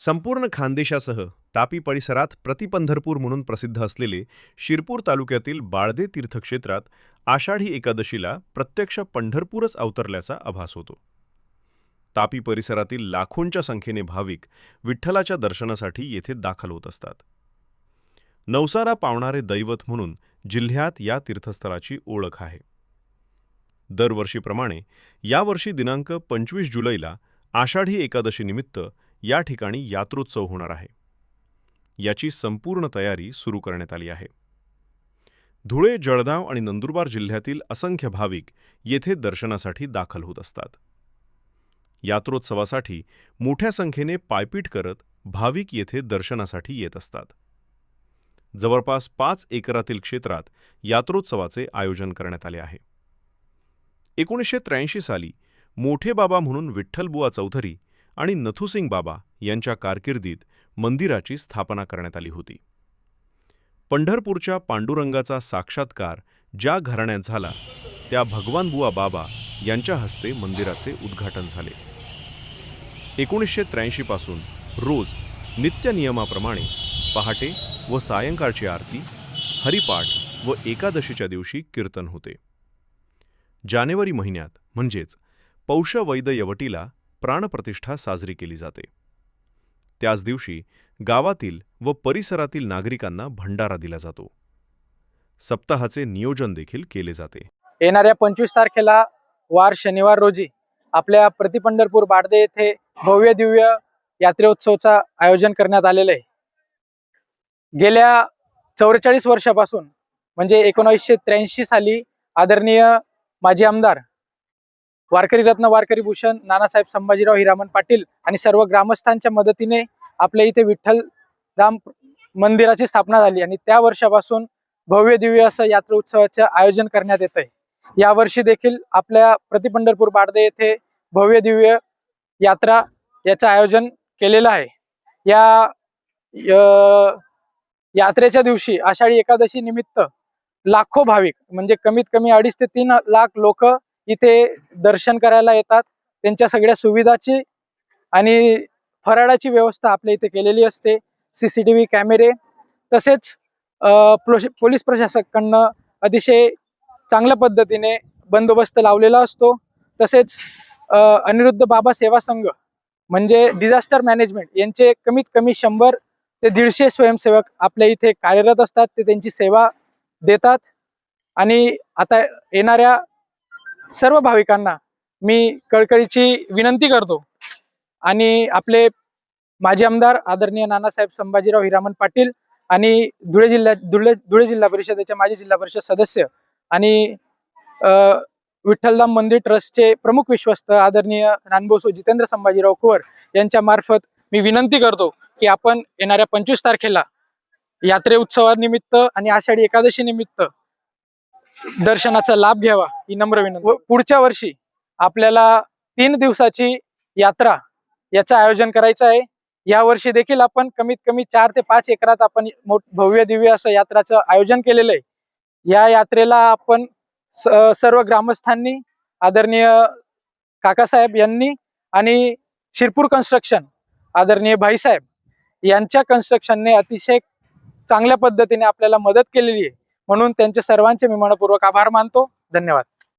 संपूर्ण खानदेशासह तापी परिसरात प्रतिपंढरपूर म्हणून प्रसिद्ध असलेले शिरपूर तालुक्यातील बाळदे तीर्थक्षेत्रात आषाढी एकादशीला प्रत्यक्ष पंढरपूरच अवतरल्याचा आभास होतो। तापी परिसरातील लाखोंच्या संख्येने भाविक विठ्ठलाच्या दर्शनासाठी येथे दाखल होत असतात। नवसारा पावणारे दैवत म्हणून जिल्ह्यात या तीर्थस्थळाची ओळख आहे। दरवर्षीप्रमाणे यावर्षी दिनांक 25 जुलैला आषाढी एकादशी निमित्त या ठिकाणी यात्रोत्सव होणार आहे। याची संपूर्ण तयारी सुरू करण्यात आली आहे। धुळे, जळगाव आणि नंदुरबार जिल्ह्यातील असंख्य भाविक येथे दर्शनासाठी दाखल होत असतात। यात्रोत्सवासाठी मोठ्या संख्येने पायपीट करत भाविक येथे दर्शनासाठी येत असतात। जवळपास 5 एकरातील क्षेत्रात यात्रोत्सवाचे आयोजन करण्यात आले आहे। 1983 साली मोठे बाबा म्हणून विठ्ठलबुवा चौधरी आणि नथुसिंग बाबा यांच्या कारकिर्दीत मंदिराची स्थापना करण्यात आली होती। पंढरपूरच्या पांडुरंगाचा साक्षात्कार ज्या घराण्यात झाला त्या भगवानबुवा बाबा यांच्या हस्ते मंदिराचे उद्घाटन झाले। 1983 पासून रोज नित्य नियमाप्रमाणे पहाटे व सायंकाळची आरती, हरिपाठ व एकादशीच्या दिवशी कीर्तन होते। जानेवारी महिन्यात म्हणजेच पौष वैद यवटीला प्राणप्रतिष्ठा साजरी केली जाते। त्याच दिवशी गावातील व परिसरातील नागरिकांना भंडारा दिला जातो। सप्ताहाचे नियोजन देखील केले जाते। येणाऱ्या 25 तारखेला वार शनिवार रोजी आपल्या प्रतिपंढरपूर बाळदे येथे भव्य दिव्य यात्रोत्सवाचा आयोजन करण्यात आलेले आहे। गेल्या 44 वर्षापासून म्हणजे 1983 साली आदरणीय माजी आमदार वारकरी रत्न वारकरी भूषण नानासाहेब संभाजीराव हिरामन पाटील आणि सर्व ग्रामस्थांच्या मदतीने आपल्या इथे विठ्ठल धाम मंदिराची स्थापना झाली आणि त्या वर्षापासून भव्य दिव्य असं यात्रा उत्सवाचे आयोजन करण्यात येत आहे। यावर्षी देखील आपल्या प्रतिपंढरपूर बाळदे येथे भव्य दिव्य यात्रा याचं आयोजन केलेलं आहे। या यात्रेच्या दिवशी आषाढी एकादशी निमित्त लाखो भाविक म्हणजे कमीत कमी 2.5 ते 3 लाख लोक इथे दर्शन करायला येतात। त्यांच्या सगळ्या सुविधाची आणि फराळाची व्यवस्था आपल्या इथे केलेली असते। CCTV कॅमेरे तसेच पोलीस प्रशासकांना अतिशय चांगल्या पद्धतीने बंदोबस्त लावलेला असतो। तसेच अनिरुद्ध बाबा सेवा संघ म्हणजे डिझास्टर मॅनेजमेंट यांचे कमीत कमी 100 ते 150 स्वयंसेवक आपल्या इथे कार्यरत असतात। ते त्यांची सेवा देतात आणि आता येणाऱ्या सर्व भाविकांना मी कळकळीची विनंती करतो आणि आपले माजी आमदार आदरणीय नानासाहेब संभाजीराव हिरामन पाटील आणि धुळे जिल्हा परिषदेचे माजी जिल्हा परिषद सदस्य आणि विठ्ठलधाम मंदिर ट्रस्टचे प्रमुख विश्वस्त आदरणीय नानभाऊ जितेंद्र संभाजीराव कुवर यांच्या मार्फत मी विनंती करतो की आपण येणाऱ्या 25 तारखेला यात्रे उत्सवानिमित्त आणि आषाढी एकादशी निमित्त दर्शनाचा लाभ घ्यावा ही नम्र विनंती। पुढच्या वर्षी आपल्याला 3 दिवसाची यात्रा याचं आयोजन करायचं आहे। या वर्षी देखील आपण कमीत कमी 4 ते 5 एकरात आपण भव्य दिव्य असं यात्राचं आयोजन केलेलं आहे। या यात्रेला आपण सर्व ग्रामस्थांनी आदरणीय काकासाहेब यांनी आणि शिरपूर कन्स्ट्रक्शन आदरणीय भाईसाहेब यांच्या कन्स्ट्रक्शनने अतिशय चांगल्या पद्धतीने आपल्याला मदत केलेली आहे, म्हणून त्यांचे सर्वांचे मी मनपूर्वक आभार मानतो। धन्यवाद।